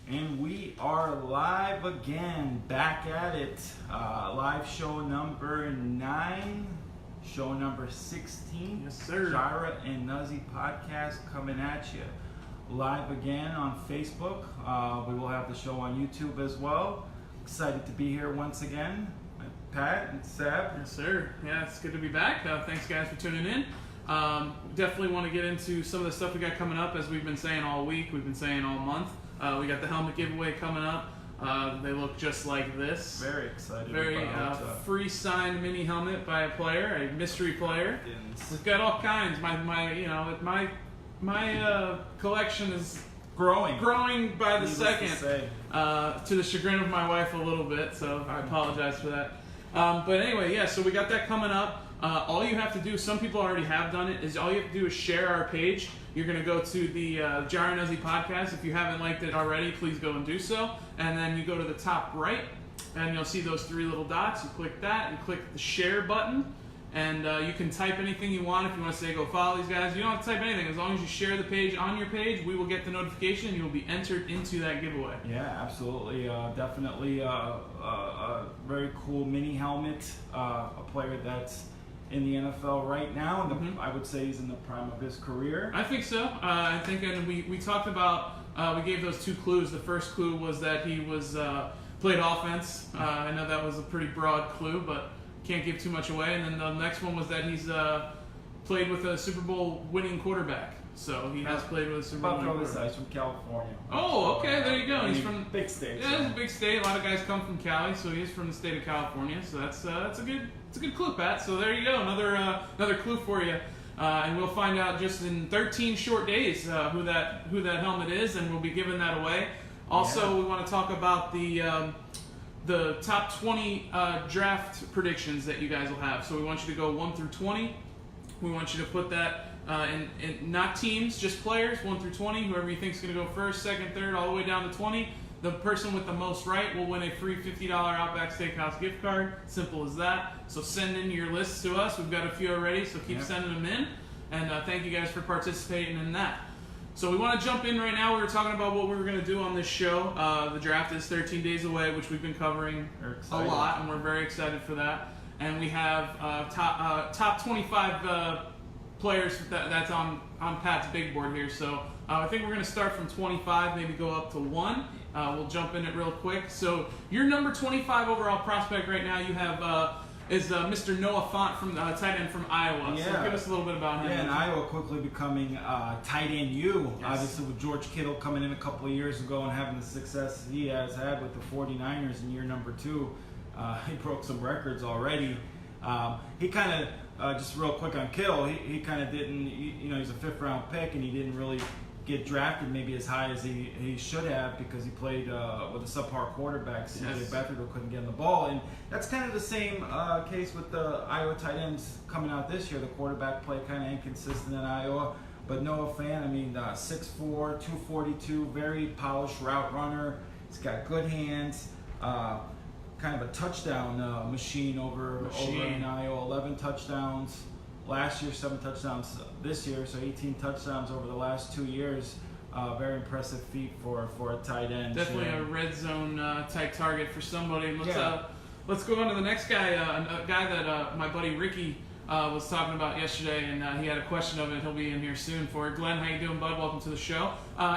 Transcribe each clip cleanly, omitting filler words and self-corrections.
And we are live again, back at it. Live show number 9, show number 16. Yes, sir. Jira and Nuzzy podcast coming at you. Live again on Facebook. We will have the show on YouTube as well. Excited to be here once again. Pat and Seb. Yes, sir. Yeah, it's good to be back. Thanks, guys, for tuning in. Definitely want to get into some of the stuff we got coming up, as we've been saying all week. We've been saying all month. We got the helmet giveaway coming up. They look just like this. Very excited. Very free signed mini helmet by a player, a mystery player. We've got all kinds. My collection is growing by the second. To the chagrin of my wife a little bit, so I apologize for that. But anyway, yeah. So we got that coming up. All you have to do, some people already have done it, is all you have to do is share our page. You're going to go to the Jira and Nuzzy podcast. If you haven't liked it already, please go and do so. And then you go to the top right, and you'll see those 3 little dots. You click that, and click the share button. And you can type anything you want. If you want to say, go follow these guys, you don't have to type anything. As long as you share the page on your page, we will get the notification, and you will be entered into that giveaway. Yeah, absolutely. Definitely a very cool mini helmet. A player that's in the NFL right now, and I would say he's in the prime of his career. I think so. I think, and we talked about, we gave those 2 clues. The first clue was that he was played offense. I know that was a pretty broad clue, but can't give too much away. And then the next one was that he's played with a Super Bowl winning quarterback. So he has played with a Super Bowl winning quarterback. He's from California. Oh, okay, there you go. He's from big state. Yeah, it's a big state. A lot of guys come from Cali, so he's from the state of California. So that's a good clue, Pat. So there you go, another clue for you. And we'll find out just in 13 short days who that helmet is, and we'll be giving that away. Also, we want to talk about the top 20 draft predictions that you guys will have. So we want you to go 1 through 20. We want you to put that in not teams, just players, 1 through 20. Whoever you think is going to go first, second, third, all the way down to 20. The person with the most right will win a free $50 Outback Steakhouse gift card. Simple as that. So send in your lists to us. We've got a few already, so keep sending them in. And thank you guys for participating in that. So we want to jump in right now. We were talking about what we were going to do on this show. The draft is 13 days away, which we've been covering a lot, and we're very excited for that. And we have top 25 players that's on Pat's big board here. So I think we're going to start from 25, maybe go up to 1. We'll jump in it real quick. So your number 25 overall prospect right now you have is Mr. Noah Fant from tight end from Iowa. Yeah. So give us a little bit about him. Yeah, and Iowa quickly becoming tight end U. Yes. Obviously with George Kittle coming in a couple of years ago and having the success he has had with the 49ers in year number 2. He broke some records already. He kind of, just real quick on Kittle, he kind of didn't, he's a 5th round pick and he didn't really get drafted maybe as high as he should have because he played with a subpar quarterback. CJ Beathard couldn't get in the ball. And that's kind of the same case with the Iowa tight ends coming out this year. The quarterback play kind of inconsistent in Iowa. But Noah Fant, 6'4", 242, very polished route runner. He's got good hands. Kind of a touchdown machine over in Iowa. 11 touchdowns last year, 7 touchdowns this year, so 18 touchdowns over the last 2 years. Very impressive feat for a tight end. Definitely a red zone type target for somebody. Let's go on to the next guy, a guy that my buddy Ricky was talking about yesterday, and he had a question of it. He'll be in here soon for it. Glenn, how you doing, bud? Welcome to the show.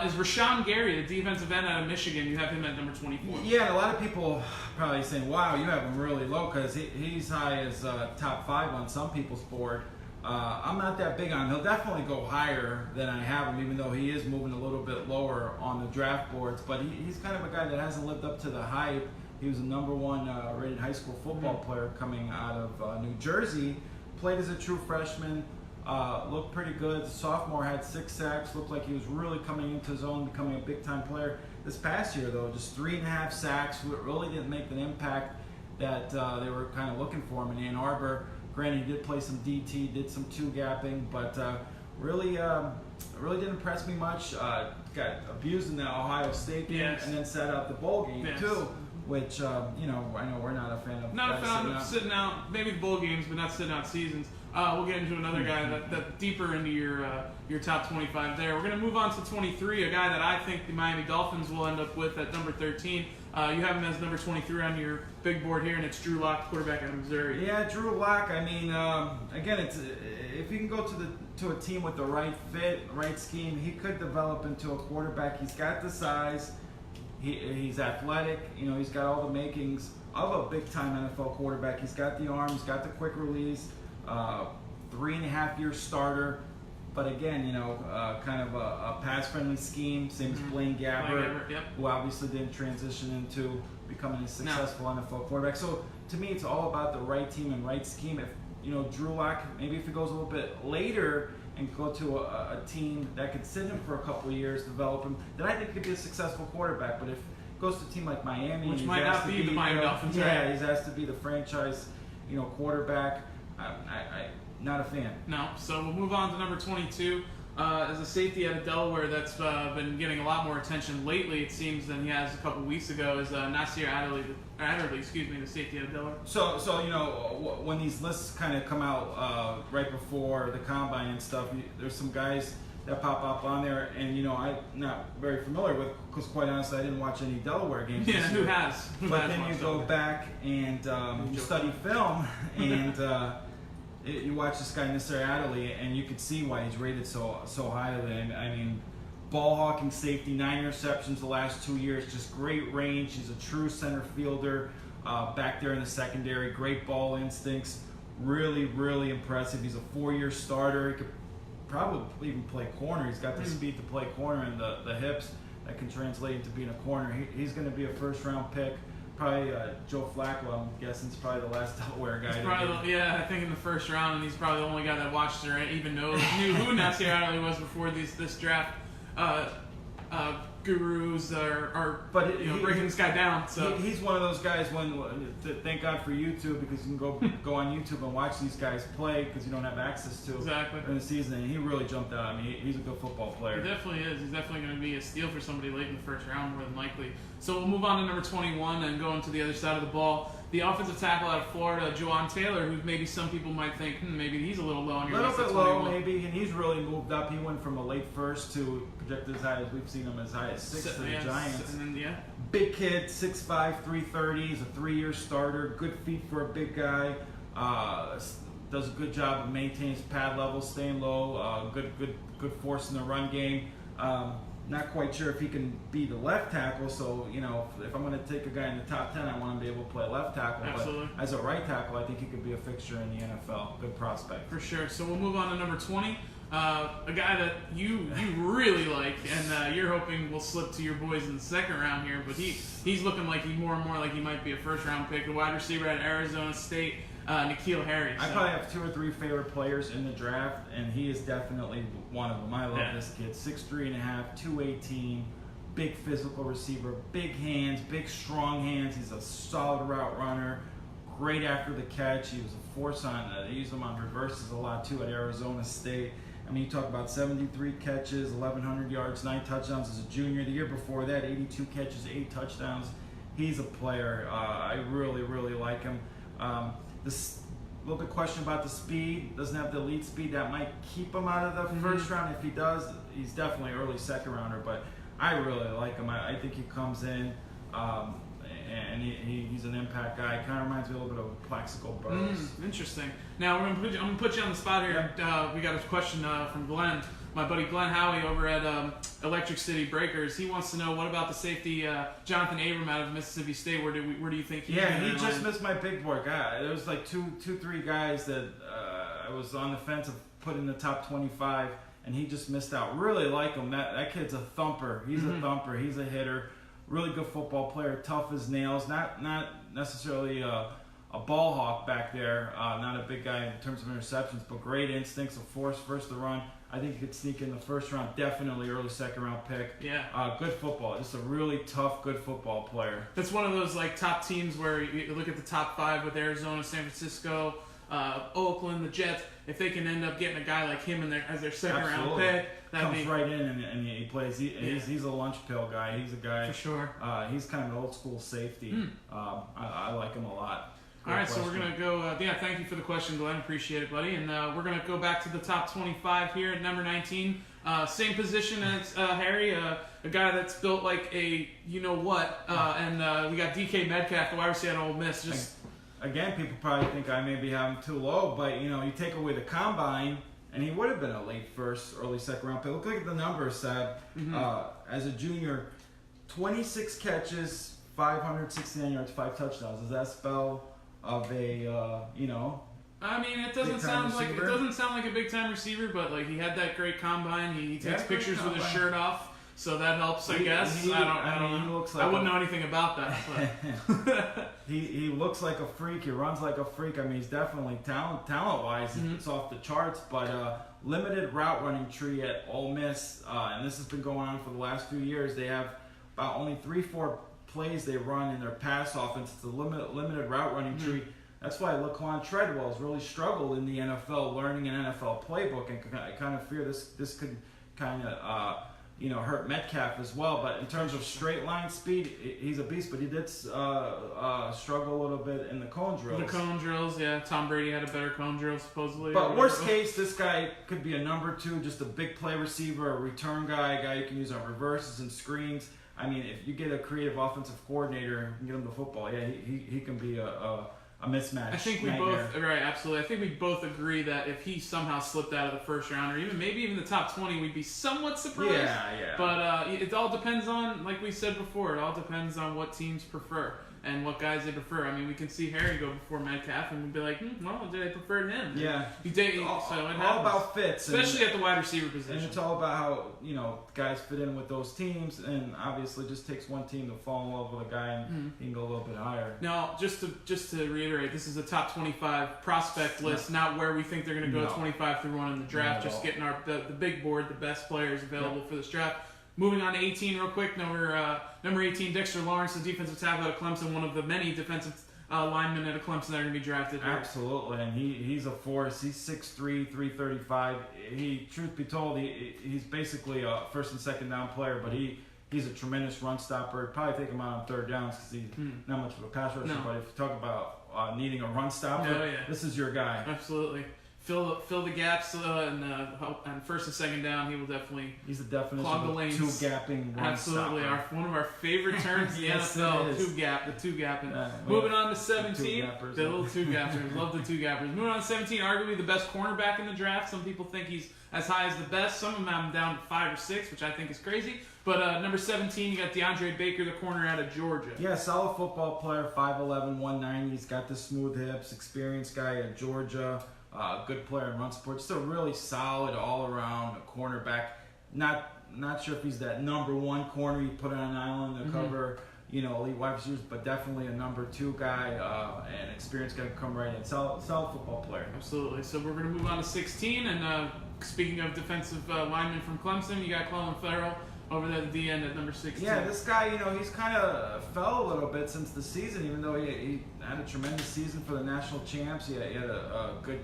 Is Rashawn Gary, the defensive end out of Michigan? You have him at number 24. Yeah, a lot of people probably saying, wow, you have him really low because he's high as top 5 on some people's board. I'm not that big on him. He'll definitely go higher than I have him, even though he is moving a little bit lower on the draft boards. But he's kind of a guy that hasn't lived up to the hype. He was a number 1 rated high school football player coming out of New Jersey. Played as a true freshman, looked pretty good. Sophomore had 6 sacks, looked like he was really coming into his own, becoming a big-time player. This past year, though, just 3.5 sacks, really didn't make the impact that they were kind of looking for him in Ann Arbor. Granted, he did play some DT, did some 2-gapping, but really didn't impress me much. Got abused in the Ohio State game and then sat out the bowl game, too. Which, I know we're not a fan of. Not a fan of sitting out, maybe bowl games, but not sitting out seasons. we'll get into another guy that deeper into your top 25 there. We're going to move on to 23, a guy that I think the Miami Dolphins will end up with at number 13. You have him as number 23 on your big board here, and it's Drew Lock, quarterback out of Missouri. Yeah, Drew Lock. I mean, again, it's if you can go to a team with the right fit, right scheme, he could develop into a quarterback. He's got the size. He's athletic. You know, he's got all the makings of a big-time NFL quarterback. He's got the arm. He's got the quick release. 3.5-year starter. But again, you know, kind of a pass-friendly scheme, same as Blaine Gabbert, Yep. who obviously didn't transition into becoming a successful NFL quarterback. So to me, it's all about the right team and right scheme. If you know Drew Lock, maybe if he goes a little bit later and go to a team that could sit him for a couple of years, develop him, then I think he could be a successful quarterback. But if he goes to a team like Miami, which might not be the Miami Dolphins, yeah, he's asked to be the franchise, you know, quarterback. I not a fan. No. So we'll move on to number 22. As a safety out of Delaware that's been getting a lot more attention lately, it seems, than he has a couple weeks ago, is Nasir Adderley, the safety out of Delaware. So you know, when these lists kind of come out right before the combine and stuff, there's some guys that pop up on there, and you know, I'm not very familiar with, because quite honestly, I didn't watch any Delaware games. Yeah, who has? But then you go back and you study film, and you watch this guy Nasir Adderley, and you can see why he's rated so highly. I mean, ball hawking safety, 9 interceptions the last 2 years, just great range. He's a true center fielder back there in the secondary. Great ball instincts, really, really impressive. He's a 4-year starter. He could probably even play corner. He's got the speed to play corner and the hips that can translate into being a corner. He's going to be a first-round pick. Probably Joe Flacco, I'm guessing, is probably the last Delaware guy. I think in the first round, and he's probably the only guy that watched or even knew who Nasir Adderley was before this draft. Gurus are breaking this guy down. So he's one of those guys. Thank God for YouTube, because you can go on YouTube and watch these guys play, because you don't have access to during the season. And he really jumped out. I mean, he's a good football player. He definitely is. He's definitely going to be a steal for somebody late in the first round, more than likely. So we'll move on to number 21 and go into the other side of the ball. The offensive tackle out of Florida, Juwan Taylor, who maybe some people might think, maybe he's a little low on your list. A little bit low, maybe, and he's really moved up. He went from a late first to projected as high as we've seen him as high as 6 for the Giants. And then, big kid, 6'5", 330. He's a 3-year starter. Good feet for a big guy. Does a good job of maintaining his pad level, staying low. Good force in the run game. Not quite sure if he can be the left tackle, so you know, if I'm going to take a guy in the top 10, I want him to be able to play left tackle. Absolutely. But as a right tackle, I think he could be a fixture in the NFL. Good prospect. For sure. So we'll move on to number 20. A guy that you really like, and you're hoping will slip to your boys in the second round here, but he's looking like more and more like he might be a first-round pick. A wide receiver at Arizona State, N'Keal Harry. I probably have 2 or 3 favorite players in the draft, and he is definitely one of them. I love this kid. 6'3.5", 218, big physical receiver, big hands, big strong hands. He's a solid route runner, great after the catch. He was a force on. They use him on reverses a lot too at Arizona State. I mean, you talk about 73 catches, 1,100 yards, 9 touchdowns as a junior. The year before that, 82 catches, 8 touchdowns. He's a player. I really, really like him. This little bit question about the speed. Doesn't have the elite speed. That might keep him out of the first round. If he does, he's definitely early second rounder. But I really like him. I think he comes in, and he's an impact guy. Kind of reminds me a little bit of Plaxico Burress. Interesting. Now I'm gonna put you on the spot here. We got a question from Glenn, my buddy Glenn Howie over at Electric City Breakers. He wants to know, what about the safety Jonathan Abram out of Mississippi State? Where do you think he's Yeah, he just missed my big board guy. There was like 3 guys that I was on the fence of putting in the top 25, and he just missed out. Really like him. That kid's a thumper. He's a thumper. He's a hitter. Really good football player. Tough as nails. Not necessarily a ball hawk back there. Not a big guy in terms of interceptions, but great instincts, a force first to run. I think he could sneak in the first round. Definitely early second round pick. Yeah. Good football. Just a really tough, good football player. That's one of those like top teams where you look at the top 5 with Arizona, San Francisco, Oakland, the Jets. If they can end up getting a guy like him in there as their second round pick, comes right in and he plays. He's a lunch pill guy. He's a guy for sure. He's kind of an old school safety. I like him a lot. All right, so we're going to go, thank you for the question, Glenn. Appreciate it, buddy. And we're going to go back to the top 25 here at number 19. Same position as Harry, a guy that's built like a you-know-what. And we got DK Metcalf, the wide receiver at Ole Miss. Again, people probably think I may be having too low, but, you take away the combine, and he would have been a late first, early second round pick. Look at the numbers, Sab. As a junior, 26 catches, 569 yards, 5 touchdowns. Does that spell of a, I mean, it doesn't sound like a big time receiver, but like he had that great combine. He takes pictures with his shirt off, so that helps, I guess. I wouldn't know anything about that. But. he looks like a freak. He runs like a freak. I mean, he's definitely talent-wise, it's off the charts. But limited route running tree at Ole Miss, and this has been going on for the last few years. They have about only 3-4 plays they run in their pass offense. It's a limited route running tree. That's why Laquan Treadwell has really struggled in the NFL, learning an NFL playbook, and I kind of fear this could kind of hurt Metcalf as well. But in terms of straight line speed, he's a beast. But he did struggle a little bit in the cone drills. The cone drills, yeah. Tom Brady had a better cone drill supposedly. But worst case, this guy could be a number 2, just a big play receiver, a return guy, a guy you can use on reverses and screens. I mean, if you get a creative offensive coordinator and get him the football, he can be a mismatch. I think we both, right, absolutely. I think we both agree that if he somehow slipped out of the first round, or maybe even the top 20, we'd be somewhat surprised. Yeah. But it all depends on, like we said before, it all depends on what teams prefer and what guys they prefer. I mean, we can see Harry go before Metcalf, and we'd be like, well, they preferred him. Yeah. All about fits. Especially at the wide receiver position. And it's all about how, guys fit in with those teams, and obviously it just takes one team to fall in love with a guy and he can go a little bit higher. Now, just to reiterate, this is a top 25 prospect list, not where we think they're going to go 25 through 1 in the draft, just getting the big board, the best players available for this draft. Moving on to 18 real quick, number 18, Dexter Lawrence, the defensive tackle at Clemson, one of the many defensive linemen at Clemson that are going to be drafted. Absolutely, and he's a force. He's 6'3", 335. Truth be told, he's basically a first and second down player, but he's a tremendous run stopper. I'd probably take him out on third downs because he's not much of a pass rusher, but if you talk about needing a run stopper, this is your guy. Absolutely. Fill the gaps and first and second down. He will definitely. He's the definition clog the of lanes. Two-gapping run Absolutely, stopper. One of our favorite terms in the NFL. The two-gapping. Moving on to 17, the little two-gappers. Love the two-gappers. Moving on to 17, arguably the best cornerback in the draft. Some people think he's as high as the best. Some of them have him down to 5 or 6, which I think is crazy. But number 17, you got DeAndre Baker, the corner out of Georgia. Yeah, solid football player, 5'11", 190. He's got the smooth hips, experienced guy at Georgia. Good player in run support. Just a really solid all-around cornerback. Not sure if he's that number 1 corner you put on an island to cover, elite wide receivers, but definitely a number 2 guy, and experienced guy can come right in. Solid football player. Absolutely. So we're going to move on to 16, and speaking of defensive linemen from Clemson, you got Clelin Ferrell over there at the end at number 16. Yeah, this guy, he's kind of fell a little bit since the season, even though he had a tremendous season for the national champs. He had a good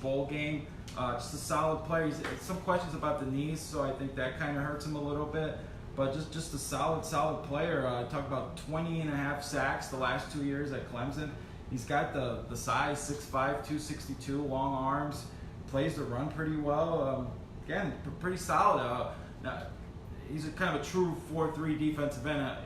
bowl game. Just a solid player. Some questions about the knees, so I think that kind of hurts him a little bit. But just a solid player. Talk about 20.5 sacks the last 2 years at Clemson. He's got the size, 6'5", 262, long arms. Plays the run pretty well. Again, pretty solid. Now, he's kind of a true 4-3 defensive end.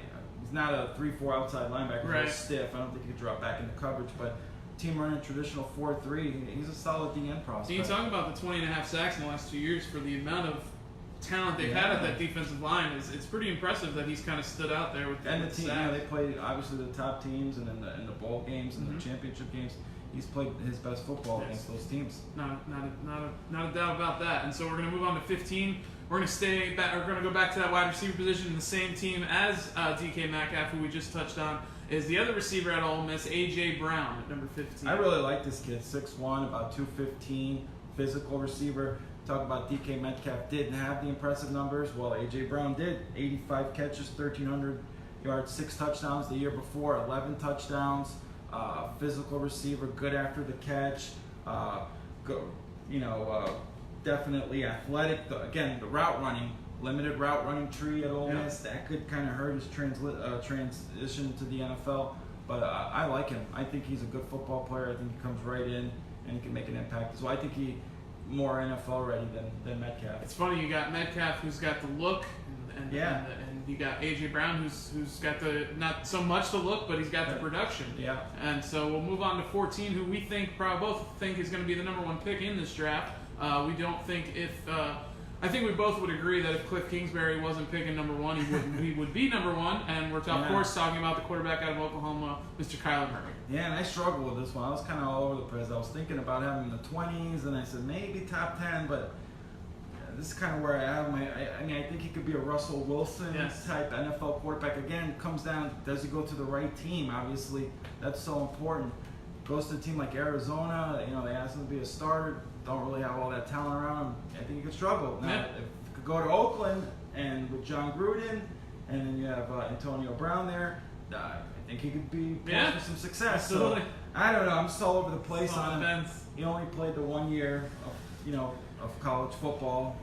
He's not a 3-4 outside linebacker. He's real stiff. I don't think he could drop back into coverage, but team running traditional 4-3. He's a solid DN prospect. You talk about the 20.5 sacks in the last 2 years for the amount of talent they've had at that defensive line. It's pretty impressive that he's kind of stood out there with the team. Yeah, they played obviously the top teams, and in the bowl games and the championship games, he's played his best football against those teams. Not a doubt about that. And so we're going to move on to 15. We're going to stay back. We're going to go back to that wide receiver position in the same team as DK Metcalf, who we just touched on. Is the other receiver at Ole Miss, A.J. Brown at number 15. I really like this kid. 6'1", about 215, physical receiver. Talk about DK Metcalf didn't have the impressive numbers. Well, A.J. Brown did. 85 catches, 1,300 yards, 6 touchdowns the year before, 11 touchdowns. Physical receiver, good after the catch. Definitely athletic. The route running. Limited route running tree at Ole Miss. That could kind of hurt his transition to the NFL. But I like him. I think he's a good football player. I think he comes right in and he can make an impact. So I think he more NFL ready than Metcalf. It's funny, you got Metcalf who's got the look, and you got AJ Brown who's got the not so much the look, but he's got the production. Yeah. And so we'll move on to 14, who we both think is going to be the number 1 pick in this draft. We don't think I think we both would agree that if Cliff Kingsbury wasn't picking number 1, he would be number 1. And we're of course talking about the quarterback out of Oklahoma, Mr. Kyler Murray. Yeah, and I struggled with this one. I was kind of all over the place. I was thinking about having in the 20s, and I said maybe top 10, but this is kind of where I have my. I mean, I think he could be a Russell Wilson type NFL quarterback. Again, it comes down, does he go to the right team? Obviously, that's so important. Goes to a team like Arizona, they ask him to be a starter. Don't really have all that talent around him. I think he could struggle. Now, if he could go to Oakland and with John Gruden, and then you have Antonio Brown there, I think he could be poised for some success. Absolutely. So, I don't know. I'm just all over the place on him. Fence. He only played the 1 year of college football,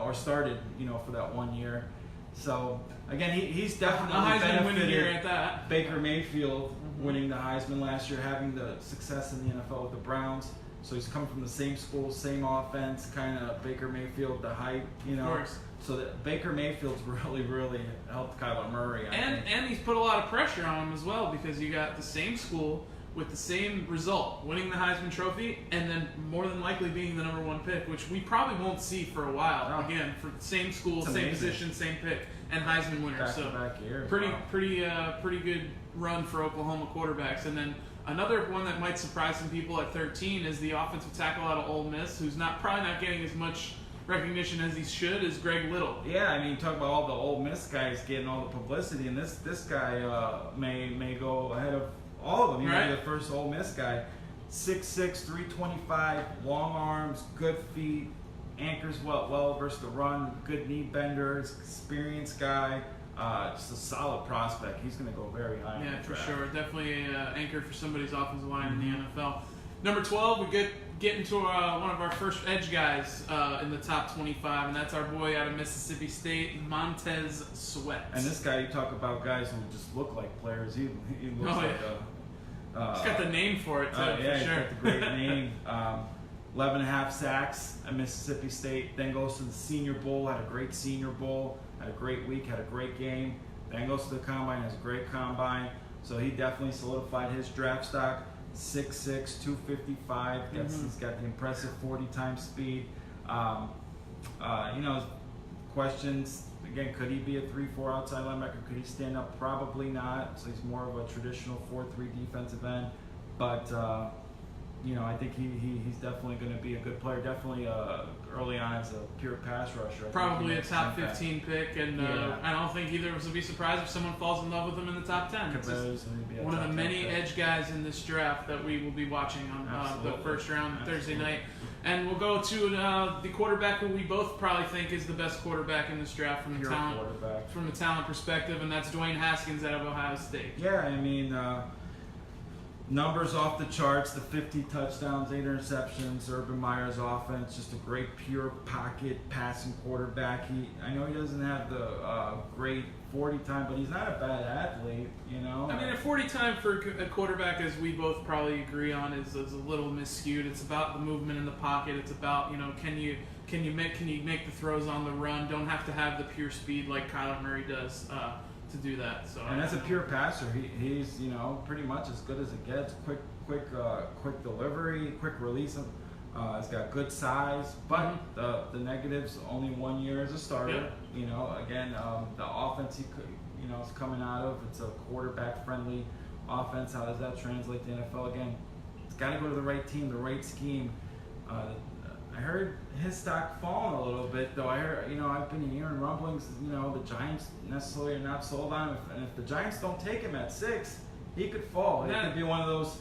or started, for that 1 year. So again, he's definitely benefited year at that. Baker Mayfield winning the Heisman last year, having the success in the NFL with the Browns. So he's coming from the same school, same offense, kind of Baker Mayfield, the hype, Of course. So that Baker Mayfield's really, really helped Kyler Murray. And he's put a lot of pressure on him as well, because you got the same school with the same result, winning the Heisman Trophy, and then more than likely being the number 1 pick, which we probably won't see for a while. No. Again, for the same school, same position, same pick, and Heisman winner. Back-to-back years. Pretty good run for Oklahoma quarterbacks. And then another one that might surprise some people at 13 is the offensive tackle out of Ole Miss, who's probably not getting as much recognition as he should, is Greg Little. Yeah, I mean, you talk about all the Ole Miss guys getting all the publicity, and this guy may go ahead of all of them. He may be the first Ole Miss guy. 6'6", 325, long arms, good feet, anchors well versus the run, good knee bender, experienced guy. Just a solid prospect. He's going to go very high. Yeah, for sure. Definitely an anchor for somebody's offensive line in the NFL. Number 12, we get into one of our first edge guys in the top 25, and that's our boy out of Mississippi State, Montez Sweat. And this guy, you talk about guys who just look like players. He looks like a. He's got the name for it, too, for he's sure. got the great name. 11 and a half sacks at Mississippi State. Then goes to the Senior Bowl, had a great Senior Bowl, had a great week, had a great game. Then goes to the Combine, has a great Combine. So he definitely solidified his draft stock. 6'6", 255. He's got the impressive 40-time speed. Questions. Again, could he be a 3-4 outside linebacker? Could he stand up? Probably not. So he's more of a traditional 4-3 defensive end. But I think he's definitely going to be a good player. Definitely early on as a pure pass rusher. Probably a top 15 pick, and I don't think either of us would be surprised if someone falls in love with him in the top 10. It's one of the many edge guys in this draft that we will be watching on the first round Thursday night. And we'll go to the quarterback who we both probably think is the best quarterback in this draft from the talent perspective, and that's Dwayne Haskins out of Ohio State. Yeah, I mean, numbers off the charts, the 50 touchdowns, 8 interceptions, Urban Meyer's offense, just a great pure pocket passing quarterback. I know he doesn't have the great 40 time, but he's not a bad athlete, I mean, a 40 time for a quarterback, as we both probably agree on, is a little miscued. It's about the movement in the pocket. It's about, can you make the throws on the run? Don't have to have the pure speed like Kyler Murray does to do that. So, and as a pure passer, he's pretty much as good as it gets. Quick delivery, quick release. He's got good size, but the negatives, only 1 year as a starter. Again, the offense is coming out of, it's a quarterback friendly offense. How does that translate to the NFL? Again, it's got to go to the right team, the right scheme. I heard his stock falling a little bit, though. I've been hearing rumblings, the Giants necessarily are not sold on him. And if the Giants don't take him at 6, he could fall. It could be one of those,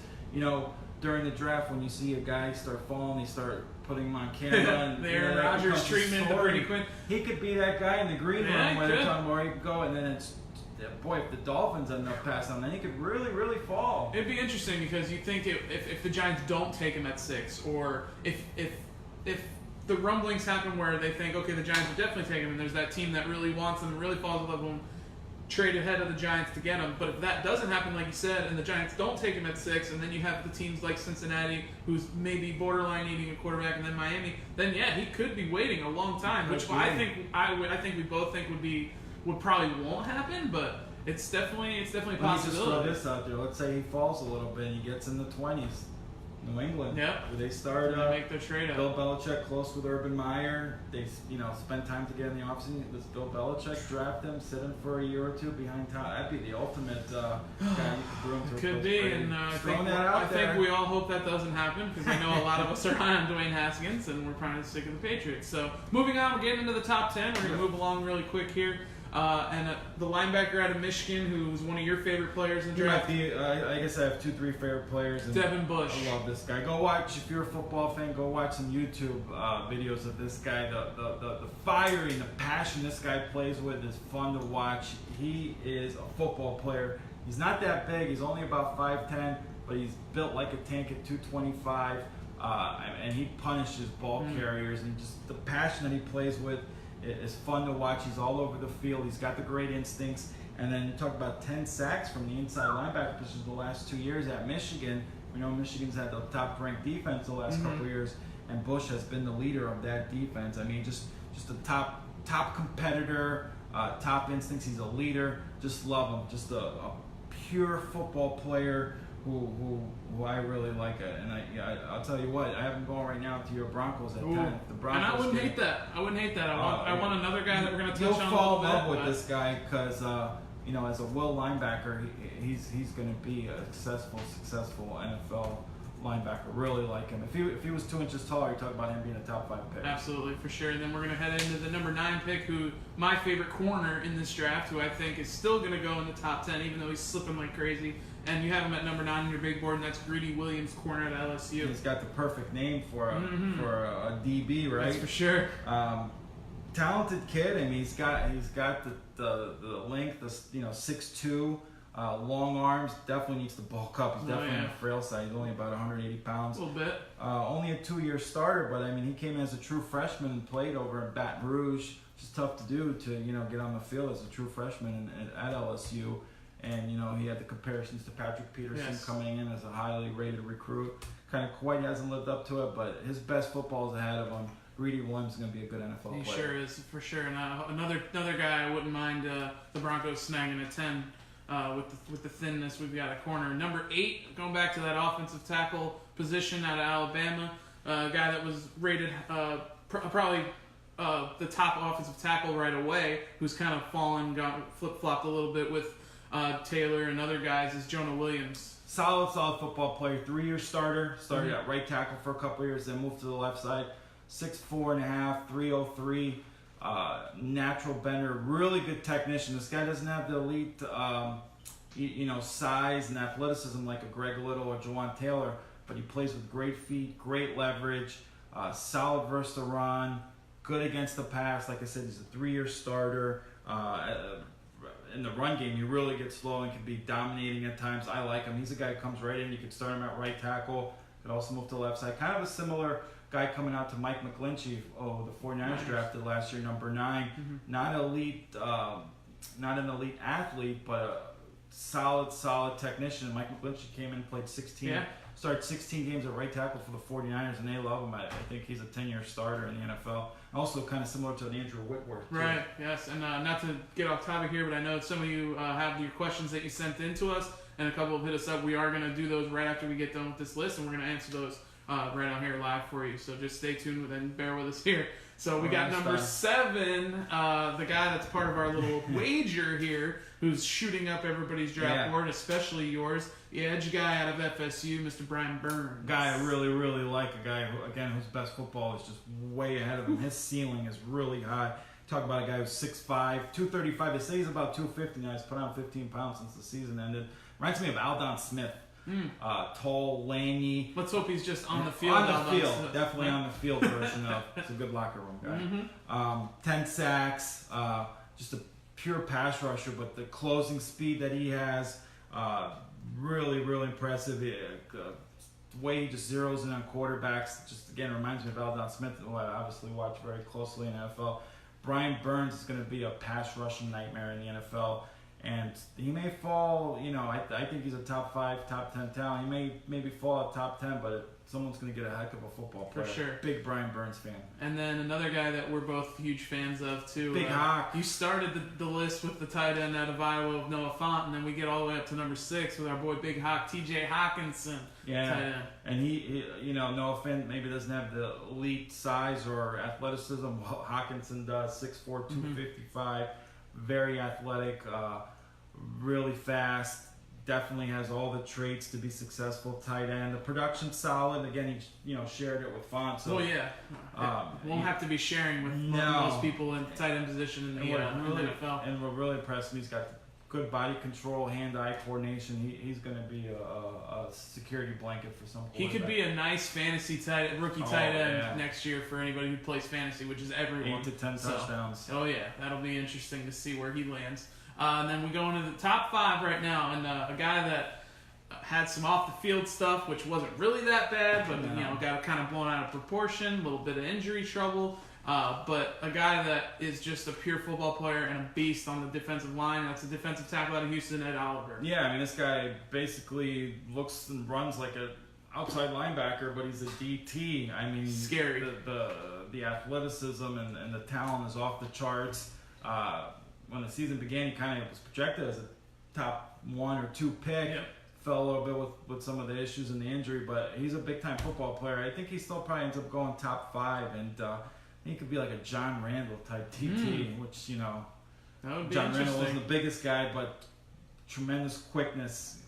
during the draft when you see a guy start falling, they start putting him on camera. And, the Aaron Rodgers treatment, the Brady Quinn. He could be that guy in the green room where they're talking about where he could go, and then it's, boy, if the Dolphins end up passing on, then he could really, really fall. It'd be interesting because you think if the Giants don't take him at 6, or if the rumblings happen where they think, okay, the Giants will definitely take him, and there's that team that really wants him and really falls in love with him, trade ahead of the Giants to get him. But if that doesn't happen, like you said, and the Giants don't take him at 6, and then you have the teams like Cincinnati, who's maybe borderline needing a quarterback, and then Miami, then yeah, he could be waiting a long time, which I think we both think would probably won't happen, but it's definitely a possibility. Let me just throw this out there. Let's say he falls a little bit and he gets in the 20s. New England. Yep. Where they start make their trade up. Bill Belichick close with Urban Meyer. They spend time together in the offseason. Does Bill Belichick draft him, sit him for a year or two behind Tom? That'd be the ultimate guy you could bring to. Could be, and I think we all hope that doesn't happen because I know a lot of us are high on Dwayne Haskins and we're trying to stick with the Patriots. So moving on, we're getting into the top 10. We're gonna move along really quick here. The linebacker out of Michigan, who was one of your favorite players in the draft. I guess I have 2-3 favorite players. And Devin Bush. I love this guy. Go watch, if you're a football fan, go watch some YouTube videos of this guy. The fire and the passion this guy plays with is fun to watch. He is a football player. He's not that big. He's only about 5'10", but he's built like a tank at 225. And he punishes ball carriers. And just the passion that he plays with is fun to watch. He's all over the field. He's got the great instincts. And then you talk about 10 sacks from the inside linebacker position the last 2 years at Michigan. We know Michigan's had the top-ranked defense the last couple of years, and Bush has been the leader of that defense. I mean, just a top competitor, top instincts. He's a leader. Just love him. Just a pure football player who I really like. And I'll tell you what, I have him going right now to your Broncos at 10. The Broncos, and I wouldn't hate that. I want another guy that we're going to touch on. You'll fall in love with this guy because as a will linebacker, he's going to be a successful NFL linebacker. Really like him. If he was 2 inches taller, you talk about him being a top 5 pick. Absolutely, for sure. And then we're going to head into the number 9 pick, who my favorite corner in this draft, who I think is still going to go in the top 10, even though he's slipping like crazy. And you have him at number 9 on your big board, and that's Greedy Williams, corner at LSU. He's got the perfect name for a DB, right? That's for sure. Talented kid. I mean, he's got the length, 6'2", long arms. Definitely needs to bulk up. He's definitely on the frail side. He's only about 180 pounds. A little bit. Only a 2-year starter, but I mean, he came as a true freshman and played over in Baton Rouge. It's tough to do to get on the field as a true freshman at LSU. And, he had the comparisons to Patrick Peterson coming in as a highly rated recruit. Kind of quite hasn't lived up to it, but his best football is ahead of him. Greedy Williams is going to be a good NFL player. He sure is, for sure. And another guy I wouldn't mind the Broncos snagging at 10 with the thinness we've got at corner. Number 8, going back to that offensive tackle position out of Alabama, a guy that was rated probably the top offensive tackle right away, who's kind of flip-flopped a little bit with Taylor and other guys, is Jonah Williams. Solid football player. 3-year starter. Started at right tackle for a couple years, then moved to the left side. 6'4.5", 303. Natural bender. Really good technician. This guy doesn't have the elite, size and athleticism like a Greg Little or Jawan Taylor, but he plays with great feet, great leverage, solid versus the run, good against the pass. Like I said, he's a 3-year starter. In the run game, he really gets slow and can be dominating at times. I like him. He's a guy who comes right in. You could start him at right tackle. Could also move to the left side. Kind of a similar guy coming out to Mike McGlinchey, the 49ers drafted last year, number 9. Not elite, not an elite athlete, but a solid technician. Mike McGlinchey came in and played 16. Started 16 games at right tackle for the 49ers, and they love him. I think he's a 10-year starter in the NFL. Also kind of similar to Andrew Whitworth, too. Right, yes. And not to get off topic here, but I know some of you have your questions that you sent in to us, and a couple have hit us up. We are going to do those right after we get done with this list, and we're going to answer those right on here live for you. So just stay tuned and bear with us here. So we got number 7, the guy that's part of our little wager here, who's shooting up everybody's draft board, especially yours. The edge guy out of FSU, Mr. Brian Burns. Guy I really, really like. A guy who, again, whose best football is just way ahead of him. His ceiling is really high. Talk about a guy who's 6'5", 235. They say he's about 250 now. He's put on 15 pounds since the season ended. Reminds me of Aldon Smith. Tall, langy. Let's hope he's just on the field. On the field. Definitely on the field version of. He's a good locker room guy. 10 sacks. Just a pure pass rusher, but the closing speed that he has, really, really impressive. The way he just zeroes in on quarterbacks, just again reminds me of Aldon Smith, who I obviously watch very closely in the NFL. Brian Burns is going to be a pass rushing nightmare in the NFL. And he may fall, I think he's a top 5, top 10 talent. He may maybe fall at top 10, but someone's going to get a heck of a football player. For sure. Big Brian Burns fan. And then another guy that we're both huge fans of, too. Big Hawk. You started the list with the tight end out of Iowa of Noah Fant, and then we get all the way up to number 6 with our boy Big Hawk, T.J. Hawkinson. Yeah, tight end. And he no offense, maybe doesn't have the elite size or athleticism. Hawkinson does, 6'4", 255, very athletic, really fast. Definitely has all the traits to be successful tight end. The production's solid. Again, he shared it with Font. So, well, yeah, won't have to be sharing with most people in tight end position in the NFL. And what really impressed me, he's got good body control, hand-eye coordination. He's going to be a security blanket for some quarterback. He could be a nice fantasy rookie tight end next year for anybody who plays fantasy, which is everyone. 8 to 10 touchdowns. Oh yeah, that'll be interesting to see where he lands. And then we go into the top 5 right now, and a guy that had some off-the-field stuff, which wasn't really that bad, but got kind of blown out of proportion, a little bit of injury trouble. But a guy that is just a pure football player and a beast on the defensive line. That's a defensive tackle out of Houston, Ed Oliver. Yeah, I mean, this guy basically looks and runs like an outside linebacker, but he's a DT. I mean, scary. The athleticism and the talent is off the charts. When the season began, he kind of was projected as a top 1 or 2 pick. Yep. Fell a little bit with some of the issues in the injury, but he's a big-time football player. I think he still probably ends up going top 5, and he could be like a John Randall type TT, which, that would be John Randall wasn't interesting. the biggest guy, but tremendous quickness.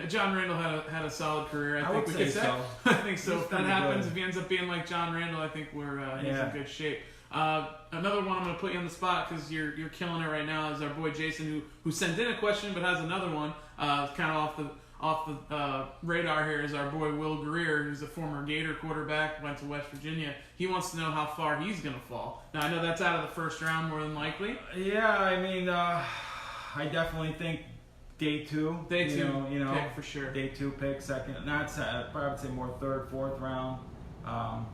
John Randall had a solid career. I think we could say so. I think so. He's If that pretty happens, good. if he ends up being like John Randall, I think he's in good shape. Another one I'm going to put you on the spot because you're killing it right now is our boy Jason who sent in a question but has another one kind of off the radar here is our boy Will Greer, who's a former Gator quarterback, went to West Virginia. He wants to know how far he's going to fall. Now I know that's out of the first round more than likely. Yeah, I mean, I definitely think day 2. Day 2 pick for sure. Day 2 pick, second, probably would say more 3rd, 4th round.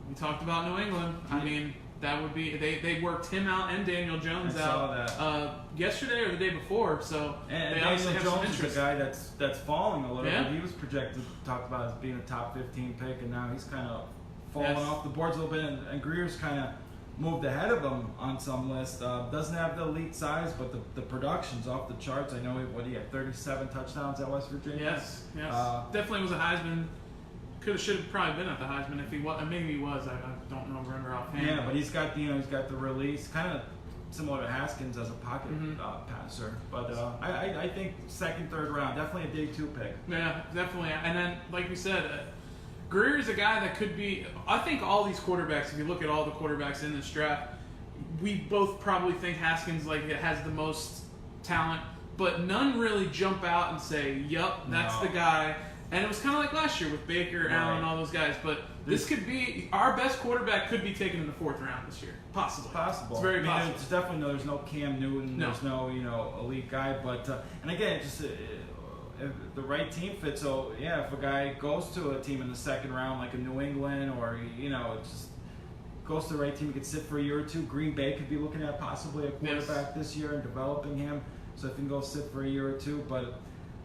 We talked about New England. I mean, that would be they worked him out and Daniel Jones out yesterday or the day before. So and they Daniel have Jones some is a guy that's falling a little Yeah. bit. He was projected, talked about as being a top 15 pick, and now he's kind of falling off the boards a little bit. And Greer's kind of moved ahead of him on some list. Doesn't have the elite size, but the production's off the charts. I know he had 37 touchdowns at West Virginia. Yes. Definitely was a Heisman. Should have probably been at the Heisman if he was. Maybe he was. I don't remember offhand. Yeah, but he's got the release, kind of similar to Haskins as a pocket passer. But I think 2nd, 3rd round, definitely a day 2 pick. Yeah, definitely. And then, like we said, Greer is a guy that could be. I think all these quarterbacks. If you look at all the quarterbacks in this draft, we both probably think Haskins has the most talent, but none really jump out and say, "Yup, that's the guy." And it was kind of like last year with Baker, Allen, all those guys. But this could be our best quarterback. Could be taken in the 4th round this year, possibly. Possible. It's very possible. It's definitely there's no Cam Newton. No. There's no elite guy. But and again, just if the right team fits. So yeah, if a guy goes to a team in the 2nd round like a New England or just goes to the right team, he could sit for a year or 2. Green Bay could be looking at possibly a quarterback this year and developing him. So if he can go sit for a year or 2, but.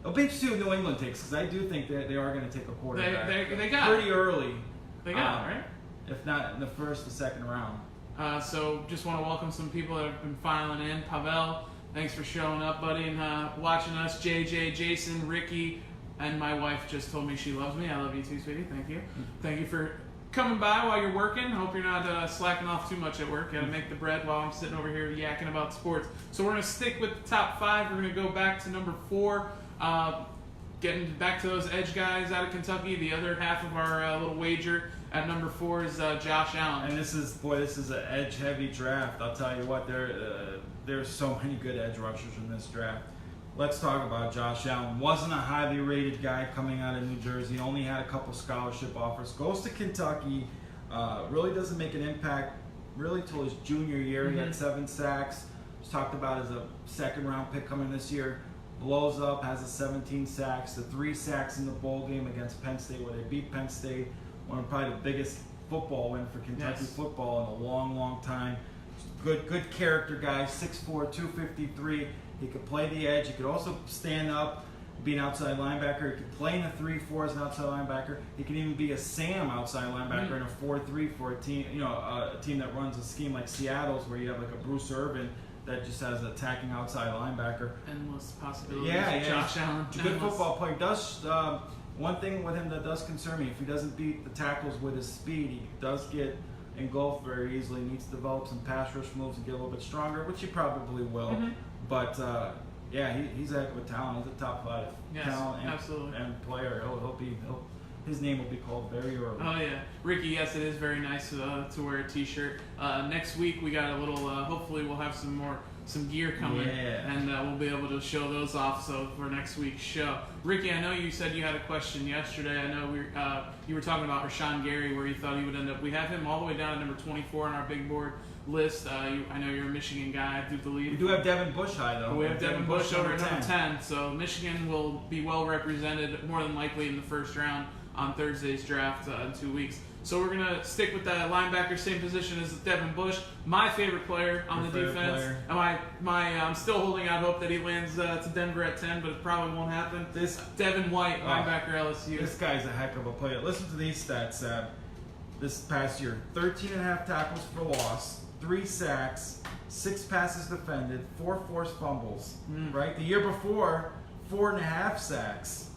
It'll be interesting who New England takes because I do think that they are going to take a quarterback. They got pretty early. They got it, right? If not in the 1st or 2nd round. So just want to welcome some people that have been filing in. Pavel, thanks for showing up, buddy, and watching us. JJ, Jason, Ricky, and my wife just told me she loves me. I love you too, sweetie. Thank you. Thank you for coming by while you're working. Hope you're not slacking off too much at work. Got to make the bread while I'm sitting over here yakking about sports. So we're going to stick with the top 5. We're going to go back to number 4. Getting back to those edge guys out of Kentucky, the other half of our little wager at number 4 is Josh Allen. And this is an edge-heavy draft. I'll tell you what, there's so many good edge rushers in this draft. Let's talk about Josh Allen. Wasn't a highly rated guy coming out of New Jersey. Only had a couple scholarship offers. Goes to Kentucky. Really doesn't make an impact really till his junior year. He had 7 sacks. Was talked about as a 2nd-round pick coming this year. Blows up, has a 17 sacks, the 3 sacks in the bowl game against Penn State where they beat Penn State. One of probably the biggest football win for Kentucky football in a long, long time. Good character guy, 6'4", 253. He could play the edge. He could also stand up, be an outside linebacker. He could play in a 3-4 as an outside linebacker. He can even be a Sam outside linebacker in a 4-3 for a team, a team that runs a scheme like Seattle's, where you have like a Bruce Irvin that just has an attacking outside linebacker. Endless possibilities. Yeah, Josh Allen. He's a good football player. Does one thing with him that does concern me: if he doesn't beat the tackles with his speed, he does get engulfed very easily. He needs to develop some pass rush moves and get a little bit stronger, which he probably will. But he's a heck of a talent. He's a top 5 talent and player. His name will be called very early. Oh yeah, Ricky. Yes, it is very nice to wear a T-shirt. Next week we got a little. Hopefully we'll have some gear coming, and we'll be able to show those off. So for next week's show, Ricky, I know you said you had a question yesterday. I know you were talking about Rashawn Gary, where you thought he would end up. We have him all the way down at number 24 on our big board list. I know you're a Michigan guy, I do believe. We do have Devin Bush high, though. We have Devin Bush over at number 10. So Michigan will be well represented, more than likely, in the first round on Thursday's draft in 2 weeks. So we're going to stick with that linebacker, same position as Devin Bush. My favorite player on the defense. And I'm still holding out hope that he lands to Denver at 10, but it probably won't happen. Devin White, linebacker, LSU. This guy's a heck of a player. Listen to these stats. This past year, 13.5 tackles for loss, 3 sacks, 6 passes defended, 4 forced fumbles. Right? The year before, 4.5 sacks,